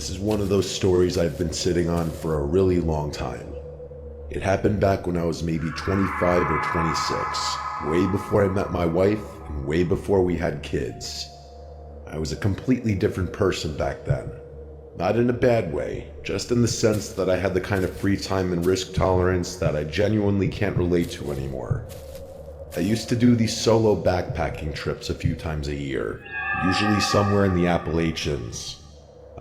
This is one of those stories I've been sitting on for a really long time. It happened back when I was maybe 25 or 26, way before I met my wife and way before we had kids. I was a completely different person back then. Not in a bad way, just in the sense that I had the kind of free time and risk tolerance that I genuinely can't relate to anymore. I used to do these solo backpacking trips a few times a year, usually somewhere in the Appalachians.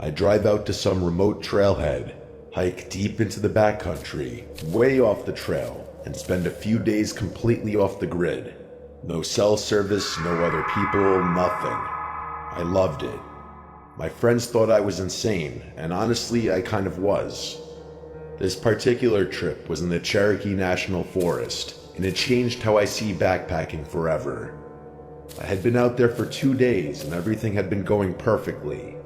I'd drive out to some remote trailhead, hike deep into the backcountry, way off the trail, and spend a few days completely off the grid. No cell service, no other people, nothing. I loved it. My friends thought I was insane, and honestly, I kind of was. This particular trip was in the Cherokee National Forest, and it changed how I see backpacking forever. I had been out there for 2 days, and everything had been going perfectly.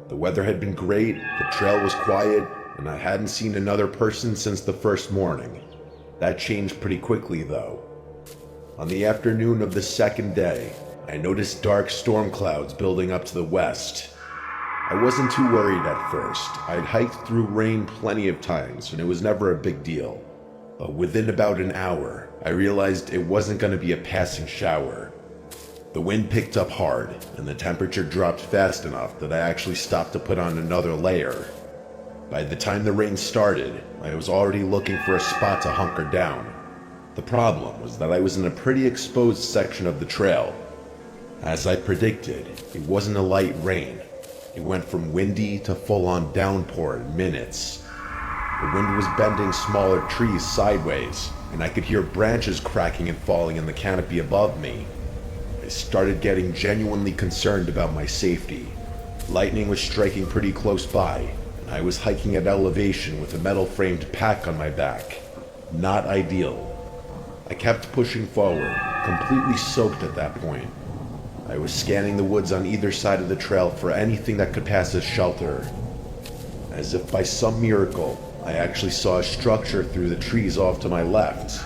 The weather had been great, the trail was quiet, and I hadn't seen another person since the first morning. That changed pretty quickly, though. On the afternoon of the second day, I noticed dark storm clouds building up to the west. I wasn't too worried at first. I'd hiked through rain plenty of times, and it was never a big deal. But within about an hour, I realized it wasn't going to be a passing shower. The wind picked up hard, and the temperature dropped fast enough that I actually stopped to put on another layer. By the time the rain started, I was already looking for a spot to hunker down. The problem was that I was in a pretty exposed section of the trail. As I predicted, it wasn't a light rain. It went from windy to full-on downpour in minutes. The wind was bending smaller trees sideways, and I could hear branches cracking and falling in the canopy above me. I started getting genuinely concerned about my safety. Lightning was striking pretty close by, and I was hiking at elevation with a metal-framed pack on my back. Not ideal. I kept pushing forward, completely soaked at that point. I was scanning the woods on either side of the trail for anything that could pass as shelter. As if by some miracle, I actually saw a structure through the trees off to my left.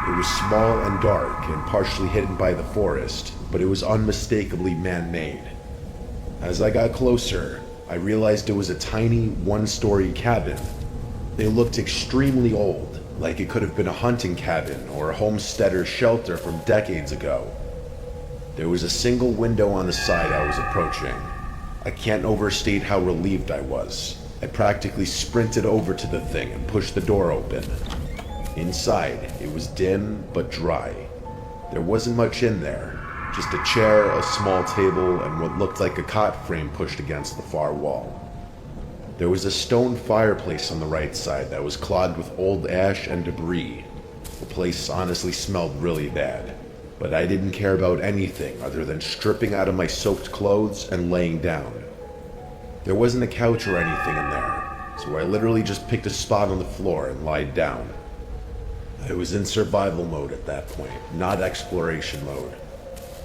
It was small and dark and partially hidden by the forest, but it was unmistakably man-made. As I got closer, I realized it was a tiny, one-story cabin. It looked extremely old, like it could have been a hunting cabin or a homesteader's shelter from decades ago. There was a single window on the side I was approaching. I can't overstate how relieved I was. I practically sprinted over to the thing and pushed the door open. Inside, it was dim but dry. There wasn't much in there, just a chair, a small table, and what looked like a cot frame pushed against the far wall. There was a stone fireplace on the right side that was clogged with old ash and debris. The place honestly smelled really bad, but I didn't care about anything other than stripping out of my soaked clothes and laying down. There wasn't a couch or anything in there, so I literally just picked a spot on the floor and lied down. I was in survival mode at that point, not exploration mode.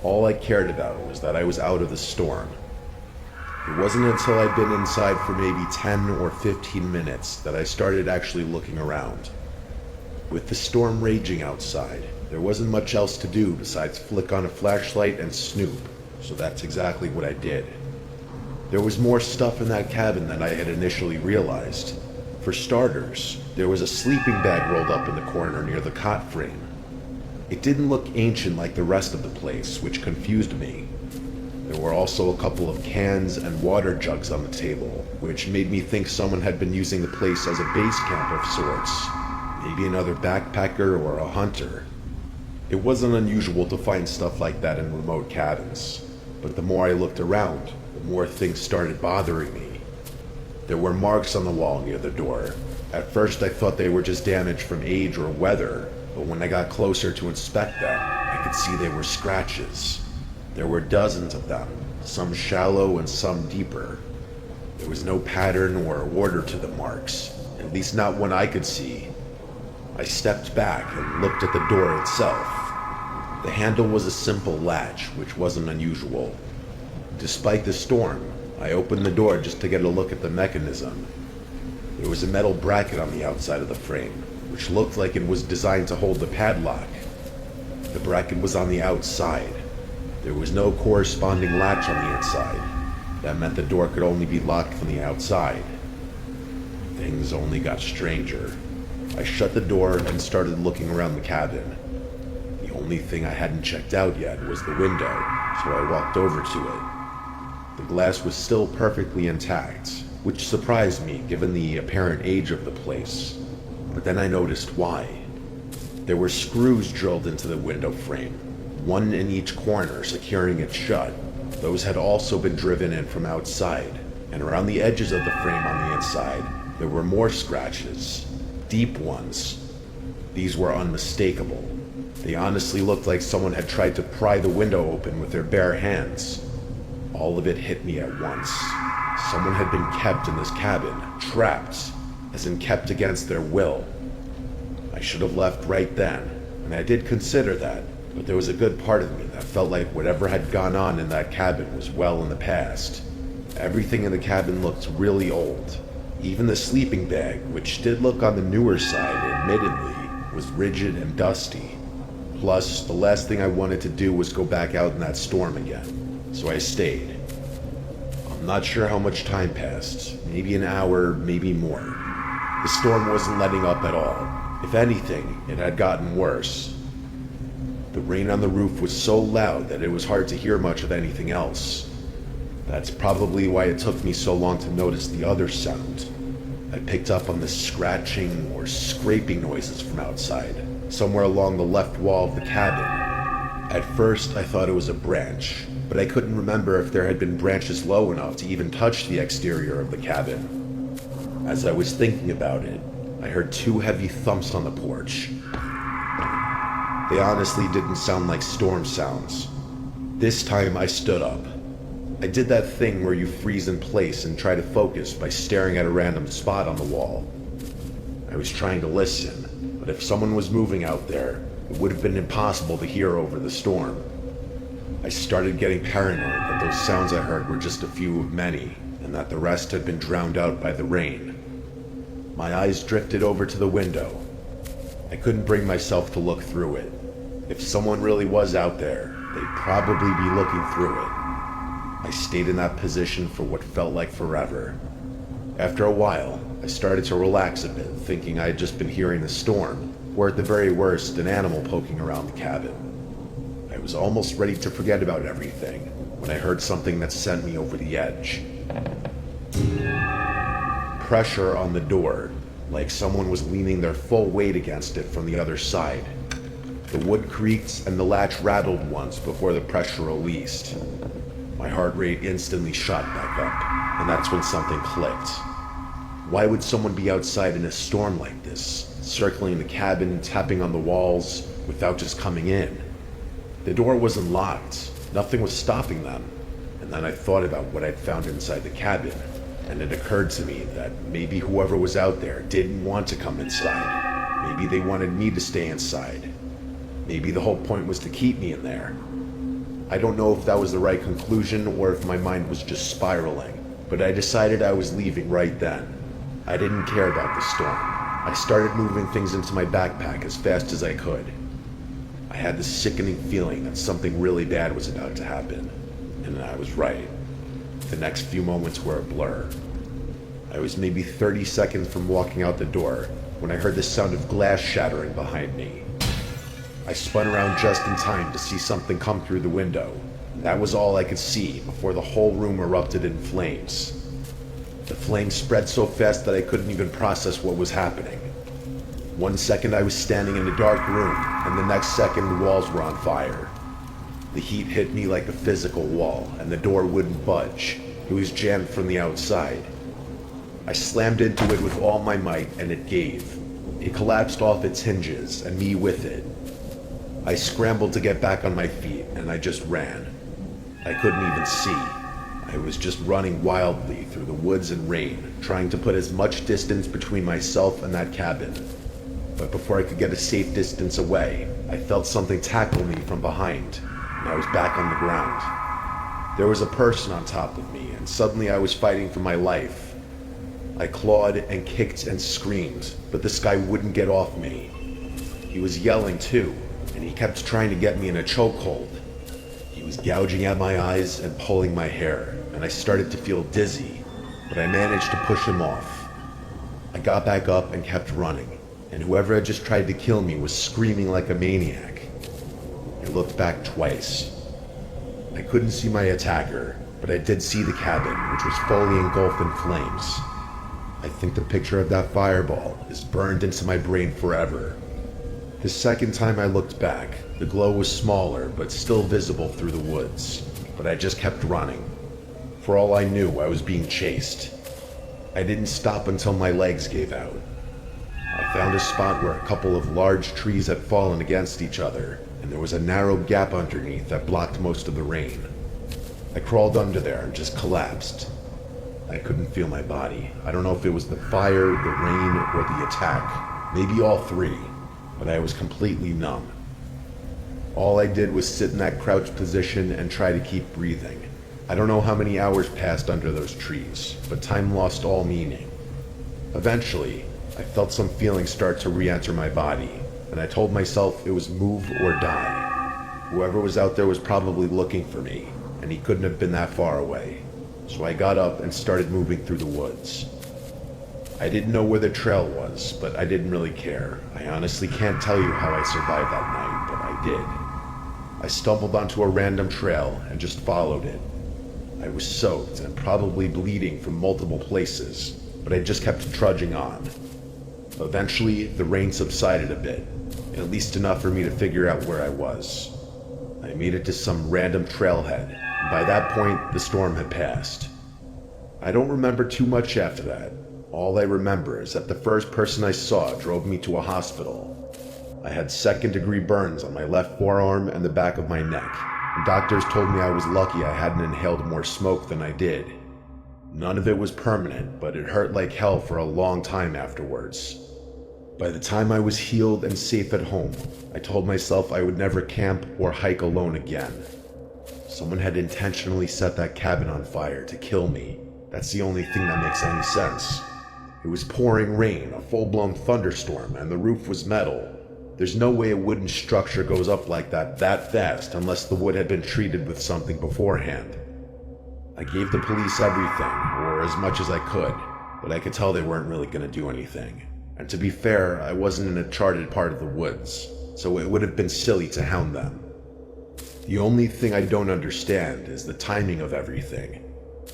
All I cared about was that I was out of the storm. It wasn't until I'd been inside for maybe 10 or 15 minutes that I started actually looking around. With the storm raging outside, there wasn't much else to do besides flick on a flashlight and snoop, so that's exactly what I did. There was more stuff in that cabin than I had initially realized. For starters, there was a sleeping bag rolled up in the corner near the cot frame. It didn't look ancient like the rest of the place, which confused me. There were also a couple of cans and water jugs on the table, which made me think someone had been using the place as a base camp of sorts. Maybe another backpacker or a hunter. It wasn't unusual to find stuff like that in remote cabins, but the more I looked around, the more things started bothering me. There were marks on the wall near the door. At first I thought they were just damage from age or weather, but when I got closer to inspect them, I could see they were scratches. There were dozens of them, some shallow and some deeper. There was no pattern or order to the marks, at least not one I could see. I stepped back and looked at the door itself. The handle was a simple latch, which wasn't unusual. Despite the storm, I opened the door just to get a look at the mechanism. There was a metal bracket on the outside of the frame, which looked like it was designed to hold the padlock. The bracket was on the outside. There was no corresponding latch on the inside. That meant the door could only be locked from the outside. Things only got stranger. I shut the door and started looking around the cabin. The only thing I hadn't checked out yet was the window, so I walked over to it. The glass was still perfectly intact, which surprised me given the apparent age of the place. But then I noticed why. There were screws drilled into the window frame, one in each corner securing it shut. Those had also been driven in from outside, and around the edges of the frame on the inside, there were more scratches, deep ones. These were unmistakable. They honestly looked like someone had tried to pry the window open with their bare hands. All of it hit me at once. Someone had been kept in this cabin, trapped, as in kept against their will. I should have left right then, and I did consider that, but there was a good part of me that felt like whatever had gone on in that cabin was well in the past. Everything in the cabin looked really old. Even the sleeping bag, which did look on the newer side admittedly, was rigid and dusty. Plus, the last thing I wanted to do was go back out in that storm again, so I stayed. I'm not sure how much time passed, maybe an hour, maybe more. The storm wasn't letting up at all. If anything, it had gotten worse. The rain on the roof was so loud that it was hard to hear much of anything else. That's probably why it took me so long to notice the other sound. I picked up on the scratching or scraping noises from outside, somewhere along the left wall of the cabin. At first, I thought it was a branch, but I couldn't remember if there had been branches low enough to even touch the exterior of the cabin. As I was thinking about it, I heard two heavy thumps on the porch. They honestly didn't sound like storm sounds. This time I stood up. I did that thing where you freeze in place and try to focus by staring at a random spot on the wall. I was trying to listen, but if someone was moving out there, it would have been impossible to hear over the storm. I started getting paranoid that those sounds I heard were just a few of many, and that the rest had been drowned out by the rain. My eyes drifted over to the window. I couldn't bring myself to look through it. If someone really was out there, they'd probably be looking through it. I stayed in that position for what felt like forever. After a while, I started to relax a bit, thinking I had just been hearing the storm, or at the very worst, an animal poking around the cabin. I was almost ready to forget about everything when I heard something that sent me over the edge. Pressure on the door, like someone was leaning their full weight against it from the other side. The wood creaked and the latch rattled once before the pressure released. My heart rate instantly shot back up, and that's when something clicked. Why would someone be outside in a storm like this, circling the cabin, tapping on the walls, without just coming in? The door wasn't locked. Nothing was stopping them. And then I thought about what I'd found inside the cabin, and it occurred to me that maybe whoever was out there didn't want to come inside. Maybe they wanted me to stay inside. Maybe the whole point was to keep me in there. I don't know if that was the right conclusion or if my mind was just spiraling, but I decided I was leaving right then. I didn't care about the storm. I started moving things into my backpack as fast as I could. I had this sickening feeling that something really bad was about to happen, and I was right. The next few moments were a blur. I was maybe 30 seconds from walking out the door when I heard the sound of glass shattering behind me. I spun around just in time to see something come through the window. That was all I could see before the whole room erupted in flames. The flames spread so fast that I couldn't even process what was happening. 1 second I was standing in a dark room, and the next second the walls were on fire. The heat hit me like a physical wall, and the door wouldn't budge. It was jammed from the outside. I slammed into it with all my might, and it gave. It collapsed off its hinges, and me with it. I scrambled to get back on my feet, and I just ran. I couldn't even see. I was just running wildly through the woods and rain, trying to put as much distance between myself and that cabin. But before I could get a safe distance away, I felt something tackle me from behind, and I was back on the ground. There was a person on top of me, and suddenly I was fighting for my life. I clawed and kicked and screamed, but this guy wouldn't get off me. He was yelling too, and he kept trying to get me in a chokehold. He was gouging at my eyes and pulling my hair, and I started to feel dizzy, but I managed to push him off. I got back up and kept running, and whoever had just tried to kill me was screaming like a maniac. I looked back twice. I couldn't see my attacker, but I did see the cabin, which was fully engulfed in flames. I think the picture of that fireball is burned into my brain forever. The second time I looked back, the glow was smaller but still visible through the woods, but I just kept running. For all I knew, I was being chased. I didn't stop until my legs gave out. I found a spot where a couple of large trees had fallen against each other, and there was a narrow gap underneath that blocked most of the rain. I crawled under there and just collapsed. I couldn't feel my body. I don't know if it was the fire, the rain, or the attack. Maybe all three, but I was completely numb. All I did was sit in that crouched position and try to keep breathing. I don't know how many hours passed under those trees, but time lost all meaning. Eventually, I felt some feelings start to re-enter my body, and I told myself it was move or die. Whoever was out there was probably looking for me, and he couldn't have been that far away. So I got up and started moving through the woods. I didn't know where the trail was, but I didn't really care. I honestly can't tell you how I survived that night, but I did. I stumbled onto a random trail and just followed it. I was soaked and probably bleeding from multiple places, but I just kept trudging on. Eventually, the rain subsided a bit, at least enough for me to figure out where I was. I made it to some random trailhead, and by that point, the storm had passed. I don't remember too much after that. All I remember is that the first person I saw drove me to a hospital. I had second-degree burns on my left forearm and the back of my neck, and doctors told me I was lucky I hadn't inhaled more smoke than I did. None of it was permanent, but it hurt like hell for a long time afterwards. By the time I was healed and safe at home, I told myself I would never camp or hike alone again. Someone had intentionally set that cabin on fire to kill me. That's the only thing that makes any sense. It was pouring rain, a full-blown thunderstorm, and the roof was metal. There's no way a wooden structure goes up like that fast unless the wood had been treated with something beforehand. I gave the police everything, or as much as I could, but I could tell they weren't really going to do anything. And to be fair, I wasn't in a charted part of the woods, so it would have been silly to hound them. The only thing I don't understand is the timing of everything.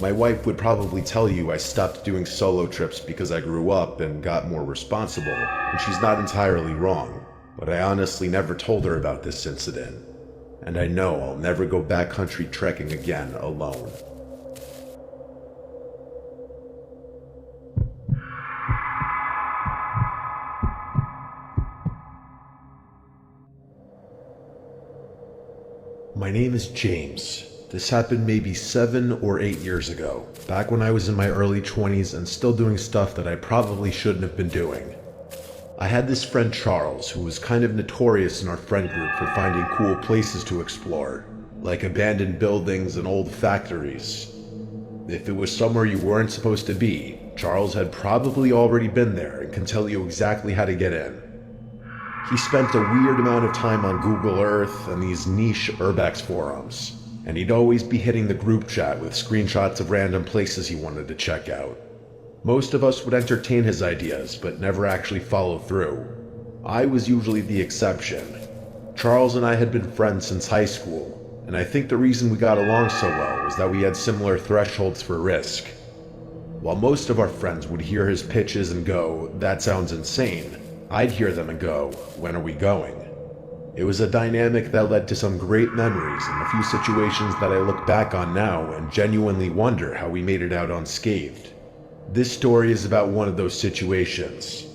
My wife would probably tell you I stopped doing solo trips because I grew up and got more responsible, and she's not entirely wrong, but I honestly never told her about this incident. And I know I'll never go backcountry trekking again alone. My name is James. This happened maybe 7 or 8 years ago, back when I was in my early 20s and still doing stuff that I probably shouldn't have been doing. I had this friend Charles who was kind of notorious in our friend group for finding cool places to explore, like abandoned buildings and old factories. If it was somewhere you weren't supposed to be, Charles had probably already been there and can tell you exactly how to get in. He spent a weird amount of time on Google Earth and these niche urbex forums, and he'd always be hitting the group chat with screenshots of random places he wanted to check out. Most of us would entertain his ideas, but never actually follow through. I was usually the exception. Charles and I had been friends since high school, and I think the reason we got along so well was that we had similar thresholds for risk. While most of our friends would hear his pitches and go, "That sounds insane," I'd hear them and go, "When are we going?" It was a dynamic that led to some great memories and a few situations that I look back on now and genuinely wonder how we made it out unscathed. This story is about one of those situations.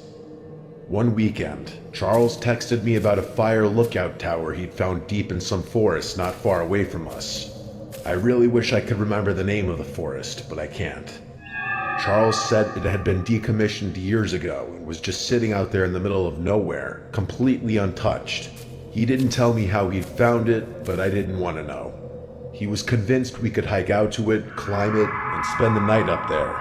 One weekend, Charles texted me about a fire lookout tower he'd found deep in some forest not far away from us. I really wish I could remember the name of the forest, but I can't. Charles said it had been decommissioned years ago and was just sitting out there in the middle of nowhere, completely untouched. He didn't tell me how he'd found it, but I didn't want to know. He was convinced we could hike out to it, climb it, and spend the night up there.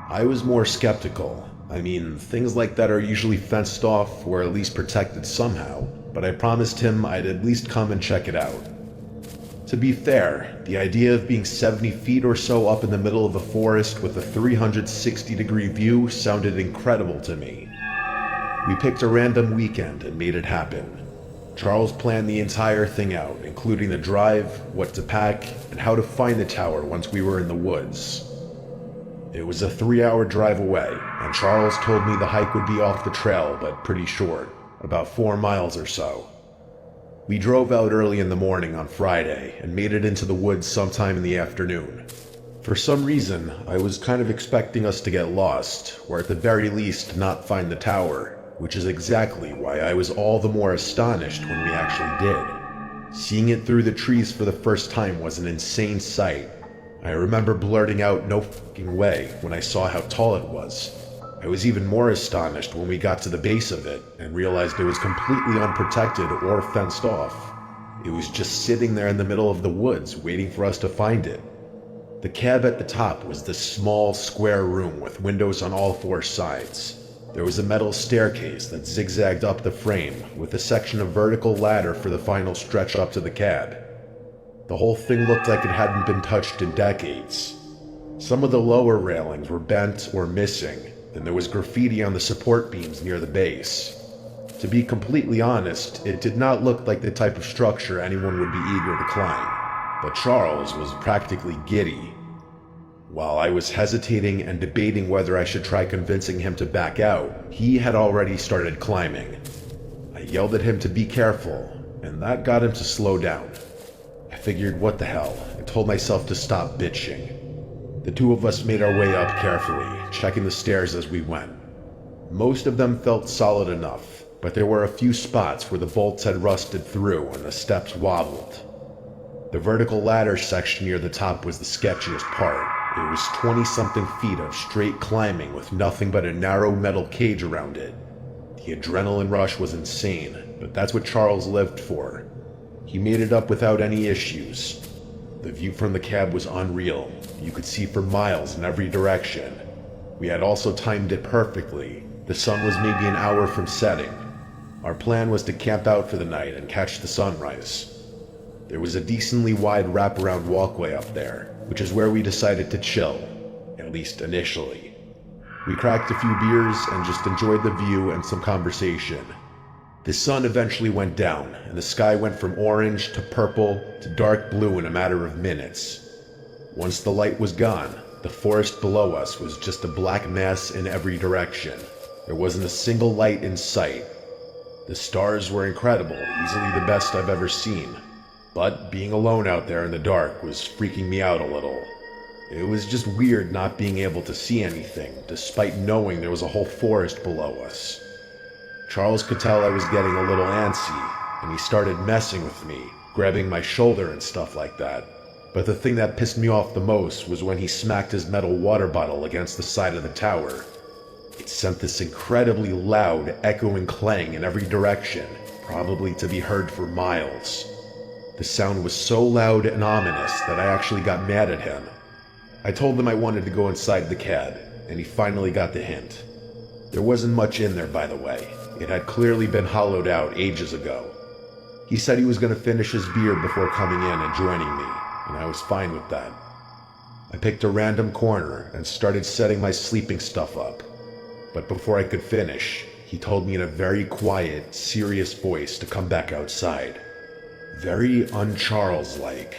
I was more skeptical. I mean, things like that are usually fenced off or at least protected somehow, but I promised him I'd at least come and check it out. To be fair, the idea of being 70 feet or so up in the middle of the forest with a 360-degree view sounded incredible to me. We picked a random weekend and made it happen. Charles planned the entire thing out, including the drive, what to pack, and how to find the tower once we were in the woods. It was a 3-hour drive away, and Charles told me the hike would be off the trail, but pretty short, about 4 miles or so. We drove out early in the morning on Friday and made it into the woods sometime in the afternoon. For some reason, I was kind of expecting us to get lost, or at the very least not find the tower, which is exactly why I was all the more astonished when we actually did. Seeing it through the trees for the first time was an insane sight. I remember blurting out "no fucking way" when I saw how tall it was. I was even more astonished when we got to the base of it and realized it was completely unprotected or fenced off. It was just sitting there in the middle of the woods waiting for us to find it. The cab at the top was this small square room with windows on all 4 sides. There was a metal staircase that zigzagged up the frame with a section of vertical ladder for the final stretch up to the cab. The whole thing looked like it hadn't been touched in decades. Some of the lower railings were bent or missing, and there was graffiti on the support beams near the base. To be completely honest, it did not look like the type of structure anyone would be eager to climb, but Charles was practically giddy. While I was hesitating and debating whether I should try convincing him to back out, he had already started climbing. I yelled at him to be careful, and that got him to slow down. I figured what the hell, and told myself to stop bitching. The two of us made our way up carefully, checking the stairs as we went. Most of them felt solid enough, but there were a few spots where the bolts had rusted through and the steps wobbled. The vertical ladder section near the top was the sketchiest part. It was 20-something feet of straight climbing with nothing but a narrow metal cage around it. The adrenaline rush was insane, but that's what Charles lived for. He made it up without any issues. The view from the cab was unreal. You could see for miles in every direction. We had also timed it perfectly. The sun was maybe an hour from setting. Our plan was to camp out for the night and catch the sunrise. There was a decently wide wraparound walkway up there, which is where we decided to chill, at least initially. We cracked a few beers and just enjoyed the view and some conversation. The sun eventually went down, and the sky went from orange to purple to dark blue in a matter of minutes. Once the light was gone, the forest below us was just a black mass in every direction. There wasn't a single light in sight. The stars were incredible, easily the best I've ever seen. But being alone out there in the dark was freaking me out a little. It was just weird not being able to see anything, despite knowing there was a whole forest below us. Charles could tell I was getting a little antsy, and he started messing with me, grabbing my shoulder and stuff like that. But the thing that pissed me off the most was when he smacked his metal water bottle against the side of the tower. It sent this incredibly loud, echoing clang in every direction, probably to be heard for miles. The sound was so loud and ominous that I actually got mad at him. I told him I wanted to go inside the cab, and he finally got the hint. There wasn't much in there, by the way. It had clearly been hollowed out ages ago. He said he was going to finish his beer before coming in and joining me, and I was fine with that. I picked a random corner and started setting my sleeping stuff up. But before I could finish, he told me in a very quiet, serious voice to come back outside. Very un-Charles-like.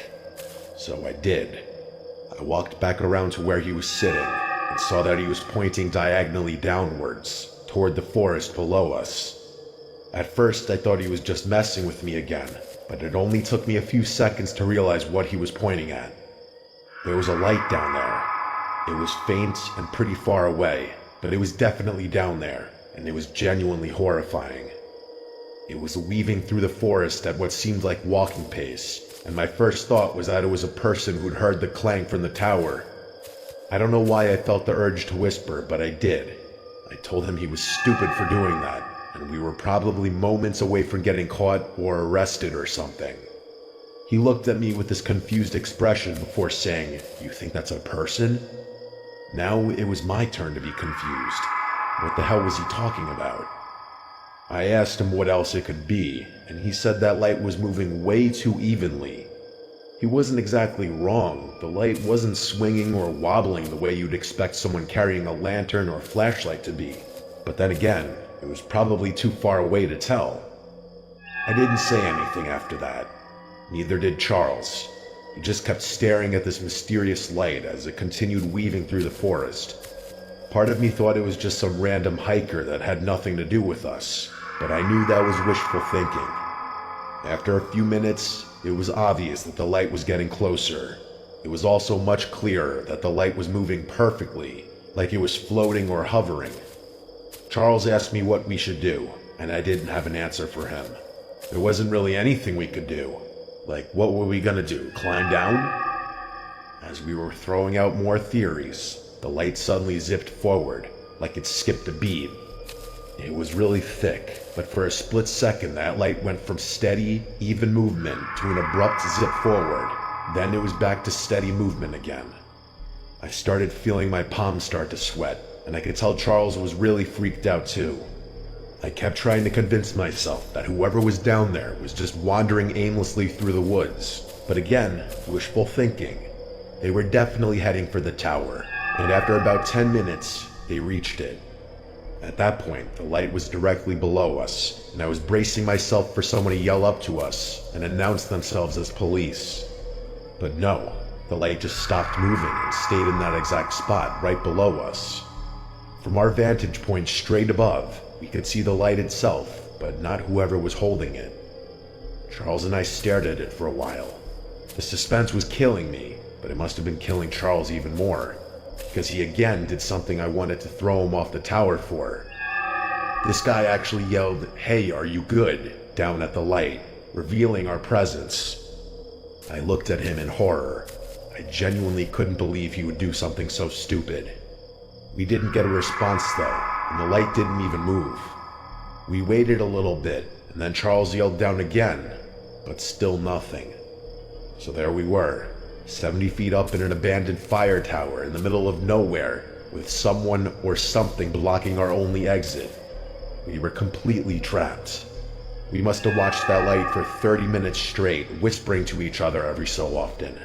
So I did. I walked back around to where he was sitting and saw that he was pointing diagonally downwards, toward the forest below us. At first I thought he was just messing with me again, but it only took me a few seconds to realize what he was pointing at. There was a light down there. It was faint and pretty far away, but it was definitely down there, and it was genuinely horrifying. It was weaving through the forest at what seemed like walking pace, and my first thought was that it was a person who'd heard the clang from the tower. I don't know why I felt the urge to whisper, but I did. I told him he was stupid for doing that, and we were probably moments away from getting caught or arrested or something. He looked at me with this confused expression before saying, "You think that's a person?" Now it was my turn to be confused. What the hell was he talking about? I asked him what else it could be, and he said that light was moving way too evenly. He wasn't exactly wrong. The light wasn't swinging or wobbling the way you'd expect someone carrying a lantern or flashlight to be. But then again, it was probably too far away to tell. I didn't say anything after that. Neither did Charles. He just kept staring at this mysterious light as it continued weaving through the forest. Part of me thought it was just some random hiker that had nothing to do with us, but I knew that was wishful thinking. After a few minutes, it was obvious that the light was getting closer. It was also much clearer that the light was moving perfectly, like it was floating or hovering. Charles asked me what we should do, and I didn't have an answer for him. There wasn't really anything we could do. Like, what were we gonna do, climb down? As we were throwing out more theories, the light suddenly zipped forward, like it skipped a beat. It was really thick, but for a split second that light went from steady, even movement to an abrupt zip forward. Then it was back to steady movement again. I started feeling my palms start to sweat, and I could tell Charles was really freaked out too. I kept trying to convince myself that whoever was down there was just wandering aimlessly through the woods, but again, wishful thinking. They were definitely heading for the tower, and after about 10 minutes, they reached it. At that point, the light was directly below us, and I was bracing myself for someone to yell up to us and announce themselves as police. But no, the light just stopped moving and stayed in that exact spot right below us. From our vantage point straight above, we could see the light itself, but not whoever was holding it. Charles and I stared at it for a while. The suspense was killing me, but it must have been killing Charles even more, because he again did something I wanted to throw him off the tower for. This guy actually yelled, "Hey, are you good?" down at the light, revealing our presence. I looked at him in horror. I genuinely couldn't believe he would do something so stupid. We didn't get a response though, and the light didn't even move. We waited a little bit, and then Charles yelled down again, but still nothing. So there we were, 70 feet up in an abandoned fire tower in the middle of nowhere, with someone or something blocking our only exit. We were completely trapped. We must have watched that light for 30 minutes straight, whispering to each other every so often.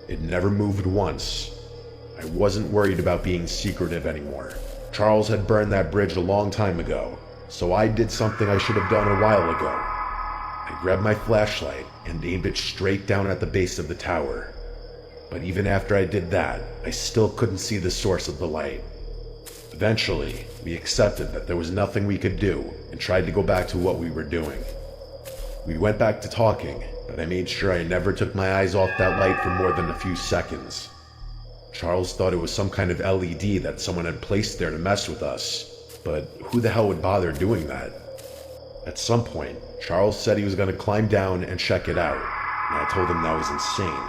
It never moved once. I wasn't worried about being secretive anymore. Charles had burned that bridge a long time ago, so I did something I should have done a while ago. I grabbed my flashlight and aimed it straight down at the base of the tower. But even after I did that, I still couldn't see the source of the light. Eventually, we accepted that there was nothing we could do and tried to go back to what we were doing. We went back to talking, but I made sure I never took my eyes off that light for more than a few seconds. Charles thought it was some kind of LED that someone had placed there to mess with us, but who the hell would bother doing that? At some point, Charles said he was going to climb down and check it out, and I told him that was insane.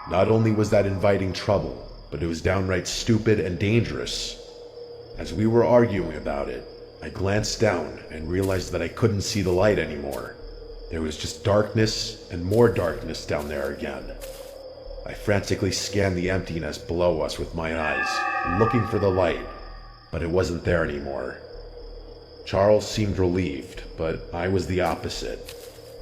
Not only was that inviting trouble, but it was downright stupid and dangerous. As we were arguing about it, I glanced down and realized that I couldn't see the light anymore. There was just darkness and more darkness down there again. I frantically scanned the emptiness below us with my eyes, looking for the light, but it wasn't there anymore. Charles seemed relieved, but I was the opposite.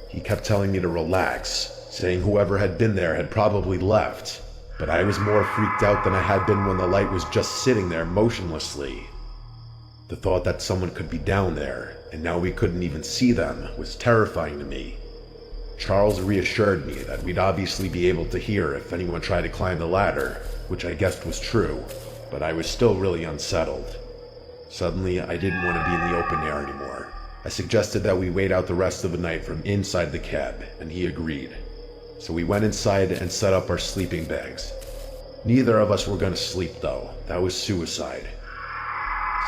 He kept telling me to relax, saying whoever had been there had probably left, but I was more freaked out than I had been when the light was just sitting there motionlessly. The thought that someone could be down there, and now we couldn't even see them, was terrifying to me. Charles reassured me that we'd obviously be able to hear if anyone tried to climb the ladder, which I guessed was true, but I was still really unsettled. Suddenly, I didn't want to be in the open air anymore. I suggested that we wait out the rest of the night from inside the cab, and he agreed. So we went inside and set up our sleeping bags. Neither of us were going to sleep though. That was suicide.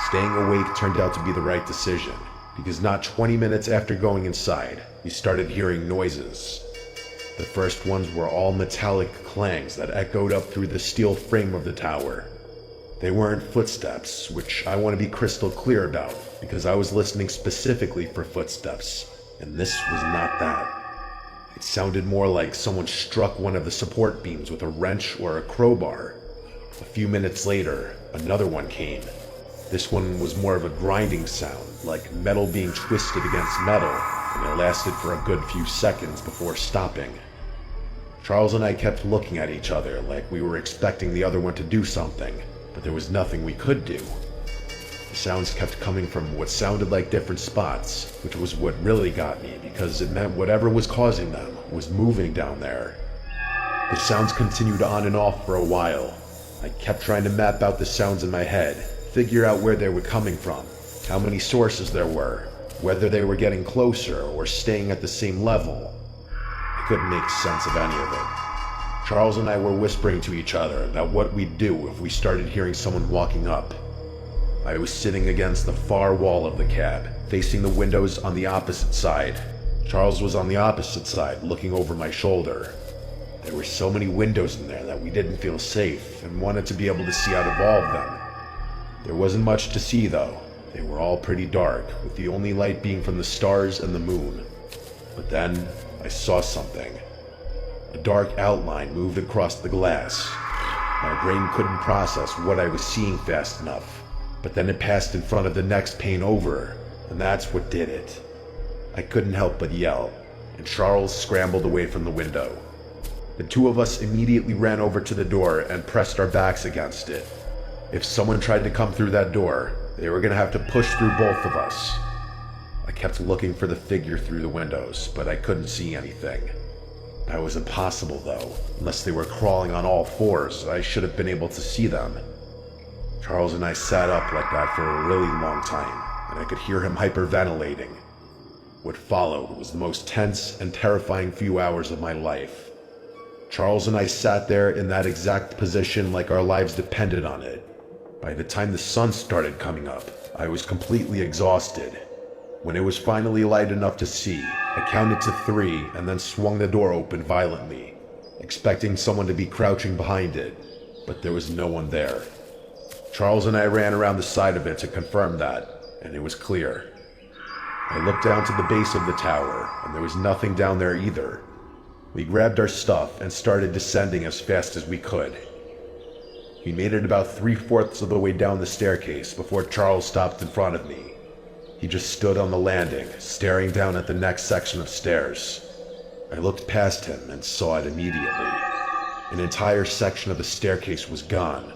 Staying awake turned out to be the right decision, because not 20 minutes after going inside, we started hearing noises. The first ones were all metallic clangs that echoed up through the steel frame of the tower. They weren't footsteps, which I want to be crystal clear about, because I was listening specifically for footsteps, and this was not that. It sounded more like someone struck one of the support beams with a wrench or a crowbar. A few minutes later, another one came. This one was more of a grinding sound, like metal being twisted against metal, and it lasted for a good few seconds before stopping. Charles and I kept looking at each other like we were expecting the other one to do something, but there was nothing we could do. The sounds kept coming from what sounded like different spots, which was what really got me because it meant whatever was causing them was moving down there. The sounds continued on and off for a while. I kept trying to map out the sounds in my head, figure out where they were coming from, how many sources there were, whether they were getting closer or staying at the same level. I couldn't make sense of any of it. Charles and I were whispering to each other about what we'd do if we started hearing someone walking up. I was sitting against the far wall of the cab, facing the windows on the opposite side. Charles was on the opposite side, looking over my shoulder. There were so many windows in there that we didn't feel safe and wanted to be able to see out of all of them. There wasn't much to see though. They were all pretty dark, with the only light being from the stars and the moon. But then, I saw something. A dark outline moved across the glass. My brain couldn't process what I was seeing fast enough, but then it passed in front of the next pane over, and that's what did it. I couldn't help but yell, and Charles scrambled away from the window. The two of us immediately ran over to the door and pressed our backs against it. If someone tried to come through that door, they were going to have to push through both of us. I kept looking for the figure through the windows, but I couldn't see anything. That was impossible though. Unless they were crawling on all fours, I should have been able to see them. Charles and I sat up like that for a really long time, and I could hear him hyperventilating. What followed was the most tense and terrifying few hours of my life. Charles and I sat there in that exact position like our lives depended on it. By the time the sun started coming up, I was completely exhausted. When it was finally light enough to see, I counted to 3 and then swung the door open violently, expecting someone to be crouching behind it, but there was no one there. Charles and I ran around the side of it to confirm that, and it was clear. I looked down to the base of the tower, and there was nothing down there either. We grabbed our stuff and started descending as fast as we could. We made it about 3/4 of the way down the staircase before Charles stopped in front of me. He just stood on the landing, staring down at the next section of stairs. I looked past him and saw it immediately. An entire section of the staircase was gone.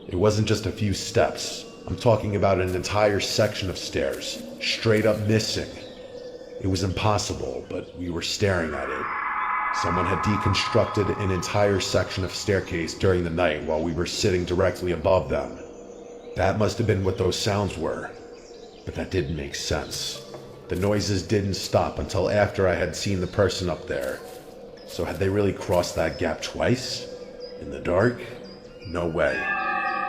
It wasn't just a few steps. I'm talking about an entire section of stairs, straight up missing. It was impossible, but we were staring at it. Someone had deconstructed an entire section of staircase during the night while we were sitting directly above them. That must have been what those sounds were. But that didn't make sense. The noises didn't stop until after I had seen the person up there. So had they really crossed that gap twice? In the dark? No way.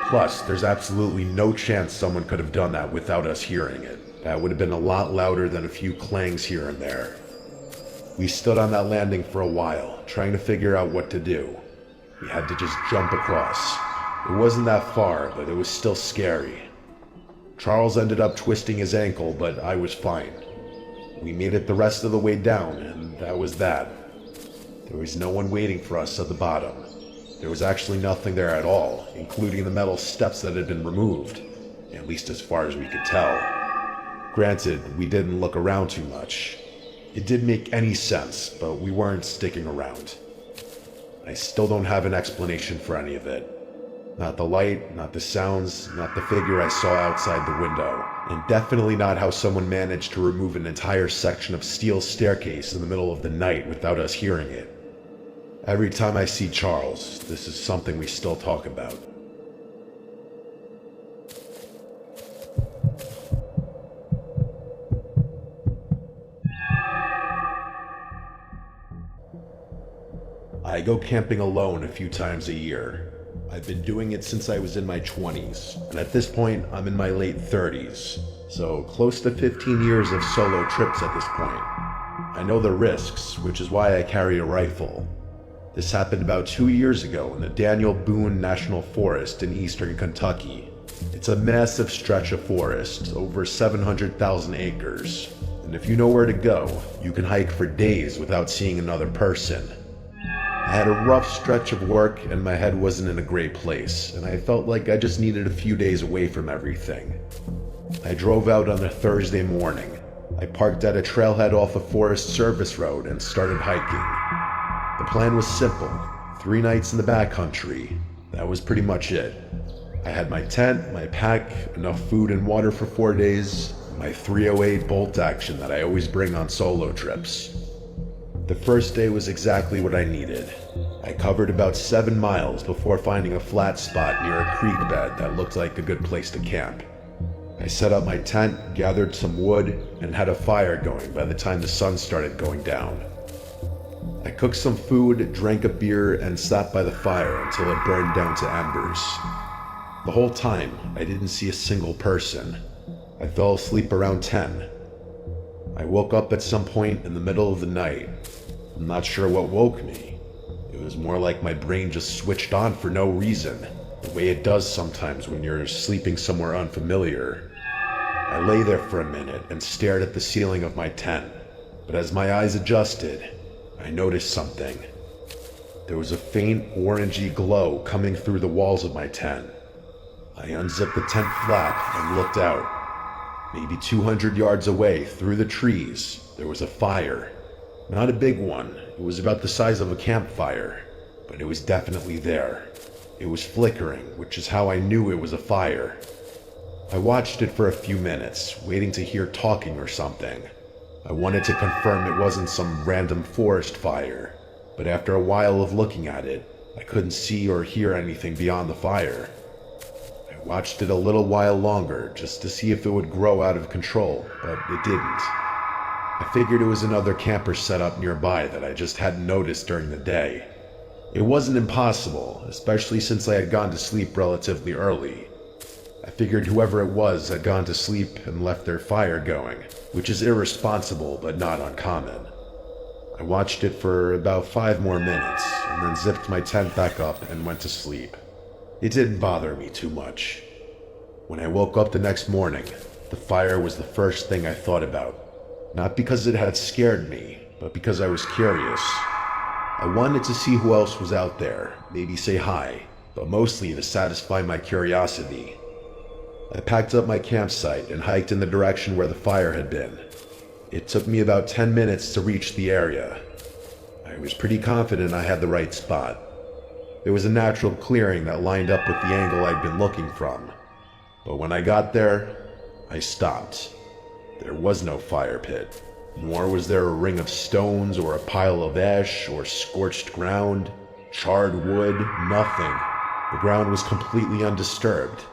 Plus, there's absolutely no chance someone could have done that without us hearing it. That would have been a lot louder than a few clangs here and there. We stood on that landing for a while, trying to figure out what to do. We had to just jump across. It wasn't that far, but it was still scary. Charles ended up twisting his ankle, but I was fine. We made it the rest of the way down, and that was that. There was no one waiting for us at the bottom. There was actually nothing there at all, including the metal steps that had been removed, at least as far as we could tell. Granted, we didn't look around too much. It didn't make any sense, but we weren't sticking around. I still don't have an explanation for any of it. Not the light, not the sounds, not the figure I saw outside the window, and definitely not how someone managed to remove an entire section of steel staircase in the middle of the night without us hearing it. Every time I see Charles, this is something we still talk about. I go camping alone a few times a year. I've been doing it since I was in my 20s, and at this point I'm in my late 30s, so close to 15 years of solo trips at this point. I know the risks, which is why I carry a rifle. This happened about 2 years ago in the Daniel Boone National Forest in eastern Kentucky. It's a massive stretch of forest, over 700,000 acres, and if you know where to go, you can hike for days without seeing another person. I had a rough stretch of work and my head wasn't in a great place, and I felt like I just needed a few days away from everything. I drove out on a Thursday morning. I parked at a trailhead off a Forest Service road and started hiking. The plan was simple. 3 nights in the backcountry. That was pretty much it. I had my tent, my pack, enough food and water for 4 days, and my 308 bolt action that I always bring on solo trips. The first day was exactly what I needed. I covered about 7 miles before finding a flat spot near a creek bed that looked like a good place to camp. I set up my tent, gathered some wood, and had a fire going by the time the sun started going down. I cooked some food, drank a beer, and sat by the fire until it burned down to embers. The whole time, I didn't see a single person. I fell asleep around 10. I woke up at some point in the middle of the night. I'm not sure what woke me. It was more like my brain just switched on for no reason, the way it does sometimes when you're sleeping somewhere unfamiliar. I lay there for a minute and stared at the ceiling of my tent, but as my eyes adjusted, I noticed something. There was a faint orangey glow coming through the walls of my tent. I unzipped the tent flap and looked out. Maybe 200 yards away, through the trees, there was a fire. Not a big one, it was about the size of a campfire, but it was definitely there. It was flickering, which is how I knew it was a fire. I watched it for a few minutes, waiting to hear talking or something. I wanted to confirm it wasn't some random forest fire, but after a while of looking at it, I couldn't see or hear anything beyond the fire. I watched it a little while longer just to see if it would grow out of control, but it didn't. I figured it was another camper set up nearby that I just hadn't noticed during the day. It wasn't impossible, especially since I had gone to sleep relatively early. I figured whoever it was had gone to sleep and left their fire going, which is irresponsible but not uncommon. I watched it for about 5 more minutes and then zipped my tent back up and went to sleep. It didn't bother me too much. When I woke up the next morning, the fire was the first thing I thought about. Not because it had scared me, but because I was curious. I wanted to see who else was out there, maybe say hi, but mostly to satisfy my curiosity. I packed up my campsite and hiked in the direction where the fire had been. It took me about 10 minutes to reach the area. I was pretty confident I had the right spot. There was a natural clearing that lined up with the angle I'd been looking from. But when I got there, I stopped. There was no fire pit, nor was there a ring of stones or a pile of ash or scorched ground, charred wood, nothing. The ground was completely undisturbed.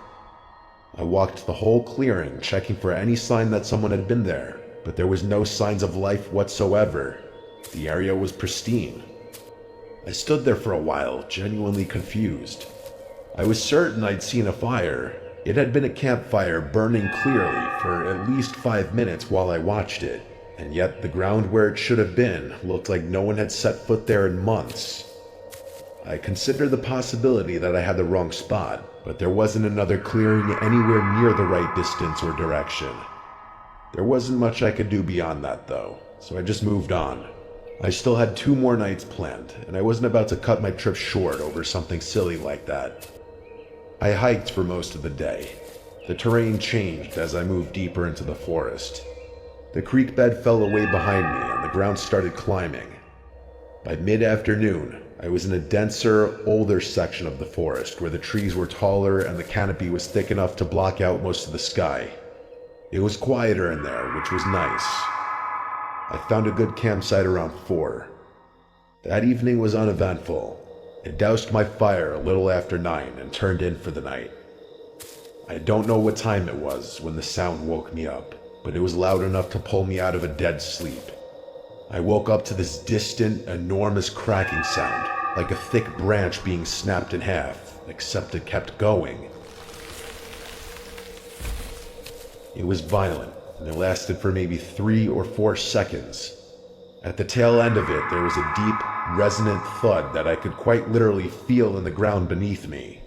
I walked the whole clearing, checking for any sign that someone had been there, but there was no signs of life whatsoever. The area was pristine. I stood there for a while, genuinely confused. I was certain I'd seen a fire. It had been a campfire burning clearly for at least 5 minutes while I watched it, and yet the ground where it should have been looked like no one had set foot there in months. I considered the possibility that I had the wrong spot, but there wasn't another clearing anywhere near the right distance or direction. There wasn't much I could do beyond that though, so I just moved on. I still had 2 more nights planned, and I wasn't about to cut my trip short over something silly like that. I hiked for most of the day. The terrain changed as I moved deeper into the forest. The creek bed fell away behind me and the ground started climbing. By mid-afternoon, I was in a denser, older section of the forest where the trees were taller and the canopy was thick enough to block out most of the sky. It was quieter in there, which was nice. I found a good campsite around 4. That evening was uneventful. I doused my fire a little after 9 and turned in for the night. I don't know what time it was when the sound woke me up, but it was loud enough to pull me out of a dead sleep. I woke up to this distant, enormous cracking sound, like a thick branch being snapped in half, except it kept going. It was violent, and it lasted for maybe 3 or 4 seconds. At the tail end of it, there was a deep, resonant thud that I could quite literally feel in the ground beneath me.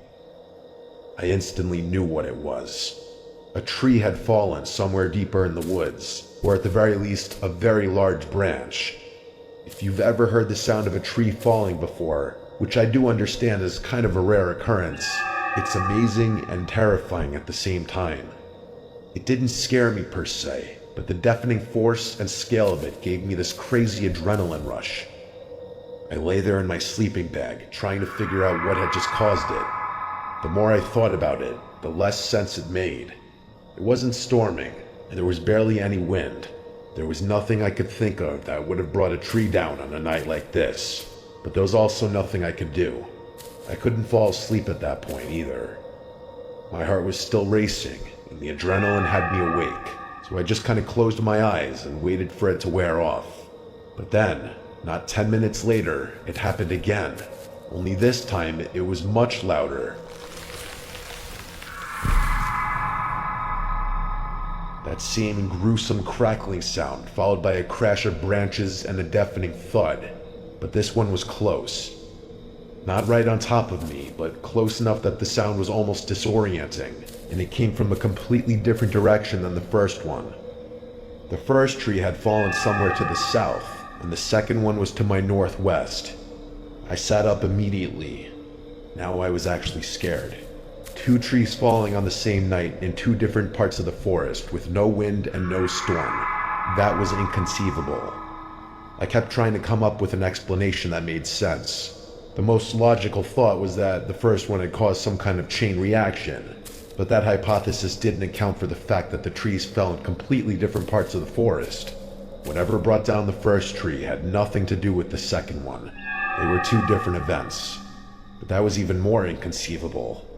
I instantly knew what it was. A tree had fallen somewhere deeper in the woods, or at the very least, a very large branch. If you've ever heard the sound of a tree falling before, which I do understand is kind of a rare occurrence, it's amazing and terrifying at the same time. It didn't scare me per se, but the deafening force and scale of it gave me this crazy adrenaline rush. I lay there in my sleeping bag, trying to figure out what had just caused it. The more I thought about it, the less sense it made. It wasn't storming, and there was barely any wind. There was nothing I could think of that would have brought a tree down on a night like this, but there was also nothing I could do. I couldn't fall asleep at that point either. My heart was still racing, and the adrenaline had me awake, so I just kind of closed my eyes and waited for it to wear off. But then, not 10 minutes later, it happened again. Only this time, it was much louder. That same gruesome crackling sound, followed by a crash of branches and a deafening thud. But this one was close. Not right on top of me, but close enough that the sound was almost disorienting, and it came from a completely different direction than the first one. The first tree had fallen somewhere to the south, and the second one was to my northwest. I sat up immediately. Now I was actually scared. 2 trees falling on the same night in 2 different parts of the forest with no wind and no storm. That was inconceivable. I kept trying to come up with an explanation that made sense. The most logical thought was that the first one had caused some kind of chain reaction, but that hypothesis didn't account for the fact that the trees fell in completely different parts of the forest. Whatever brought down the first tree had nothing to do with the second one. They were 2 different events. But that was even more inconceivable.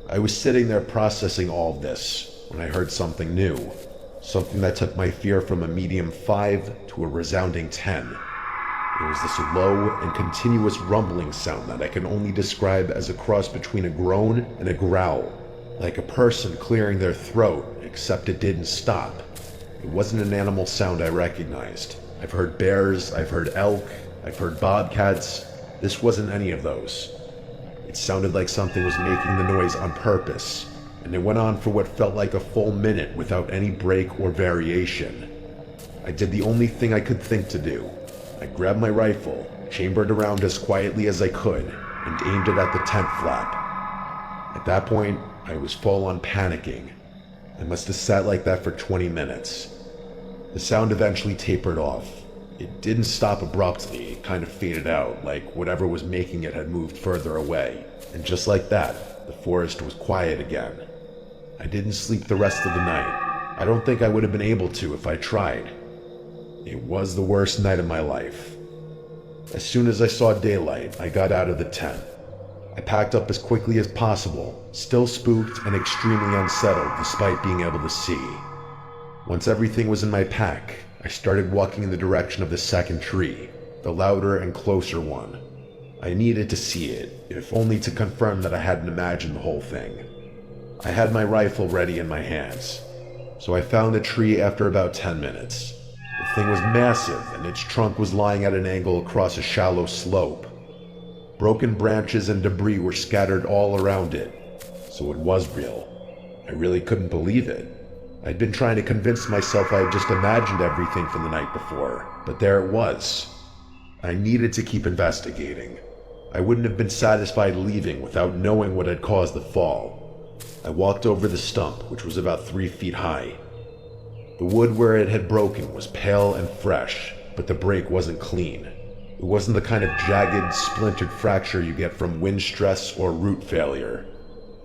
I was sitting there processing all of this when I heard something new. Something that took my fear from a medium 5 to a resounding 10. It was this low and continuous rumbling sound that I can only describe as a cross between a groan and a growl. Like a person clearing their throat, except it didn't stop. It wasn't an animal sound I recognized. I've heard bears, I've heard elk, I've heard bobcats. This wasn't any of those. It sounded like something was making the noise on purpose, and it went on for what felt like a full minute without any break or variation. I did the only thing I could think to do. I grabbed my rifle, chambered around as quietly as I could, and aimed it at the tent flap. At that point, I was full on panicking. I must have sat like that for 20 minutes. The sound eventually tapered off. It didn't stop abruptly, it kind of faded out, like whatever was making it had moved further away. And just like that, the forest was quiet again. I didn't sleep the rest of the night. I don't think I would have been able to if I tried. It was the worst night of my life. As soon as I saw daylight, I got out of the tent. I packed up as quickly as possible, still spooked and extremely unsettled despite being able to see. Once everything was in my pack, I started walking in the direction of the second tree, the louder and closer one. I needed to see it, if only to confirm that I hadn't imagined the whole thing. I had my rifle ready in my hands, so I found the tree after about 10 minutes. The thing was massive, and its trunk was lying at an angle across a shallow slope. Broken branches and debris were scattered all around it, so it was real. I really couldn't believe it. I'd been trying to convince myself I had just imagined everything from the night before, but there it was. I needed to keep investigating. I wouldn't have been satisfied leaving without knowing what had caused the fall. I walked over the stump, which was about 3 feet high. The wood where it had broken was pale and fresh, but the break wasn't clean. It wasn't the kind of jagged, splintered fracture you get from wind stress or root failure.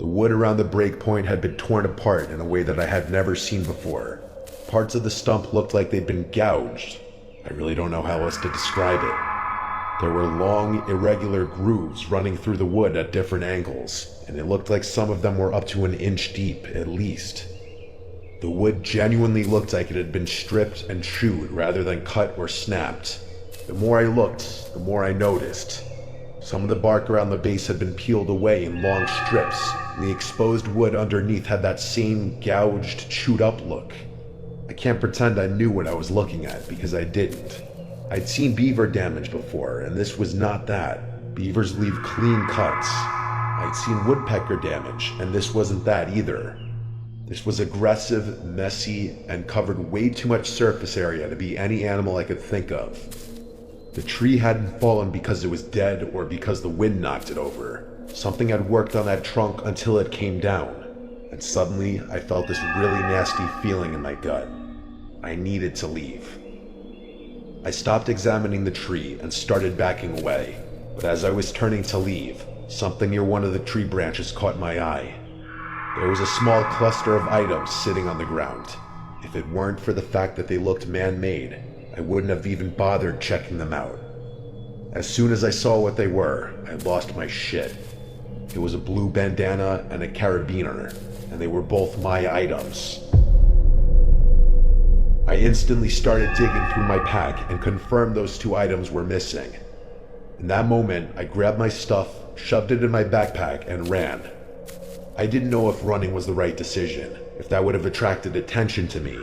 The wood around the break point had been torn apart in a way that I had never seen before. Parts of the stump looked like they'd been gouged. I really don't know how else to describe it. There were long, irregular grooves running through the wood at different angles, and it looked like some of them were up to an inch deep, at least. The wood genuinely looked like it had been stripped and chewed rather than cut or snapped. The more I looked, the more I noticed. Some of the bark around the base had been peeled away in long strips, and the exposed wood underneath had that same gouged, chewed up look. I can't pretend I knew what I was looking at, because I didn't. I'd seen beaver damage before, and this was not that. Beavers leave clean cuts. I'd seen woodpecker damage, and this wasn't that either. This was aggressive, messy, and covered way too much surface area to be any animal I could think of. The tree hadn't fallen because it was dead or because the wind knocked it over. Something had worked on that trunk until it came down, and suddenly I felt this really nasty feeling in my gut. I needed to leave. I stopped examining the tree and started backing away, but as I was turning to leave, something near one of the tree branches caught my eye. There was a small cluster of items sitting on the ground. If it weren't for the fact that they looked man-made, I wouldn't have even bothered checking them out. As soon as I saw what they were, I lost my shit. It was a blue bandana and a carabiner, and they were both my items. I instantly started digging through my pack and confirmed those two items were missing. In that moment, I grabbed my stuff, shoved it in my backpack, and ran. I didn't know if running was the right decision, if that would have attracted attention to me,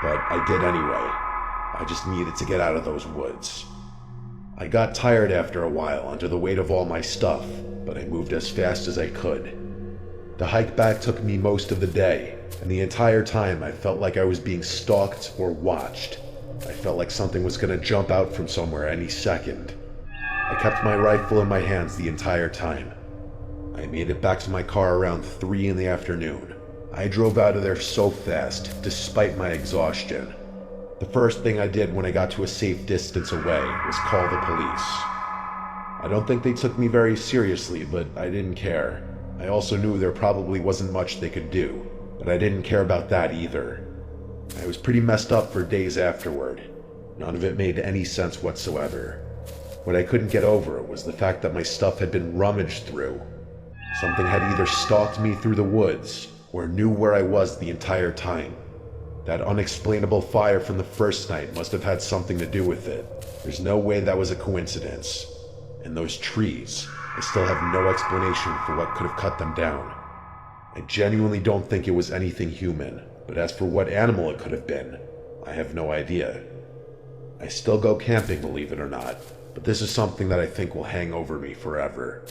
but I did anyway. I just needed to get out of those woods. I got tired after a while under the weight of all my stuff, but I moved as fast as I could. The hike back took me most of the day, and the entire time I felt like I was being stalked or watched. I felt like something was going to jump out from somewhere any second. I kept my rifle in my hands the entire time. I made it back to my car around 3 in the afternoon. I drove out of there so fast, despite my exhaustion. The first thing I did when I got to a safe distance away was call the police. I don't think they took me very seriously, but I didn't care. I also knew there probably wasn't much they could do, but I didn't care about that either. I was pretty messed up for days afterward. None of it made any sense whatsoever. What I couldn't get over was the fact that my stuff had been rummaged through. Something had either stalked me through the woods, or knew where I was the entire time. That unexplainable fire from the first night must have had something to do with it. There's no way that was a coincidence. And those trees, I still have no explanation for what could have cut them down. I genuinely don't think it was anything human, but as for what animal it could have been, I have no idea. I still go camping, believe it or not, but this is something that I think will hang over me forever.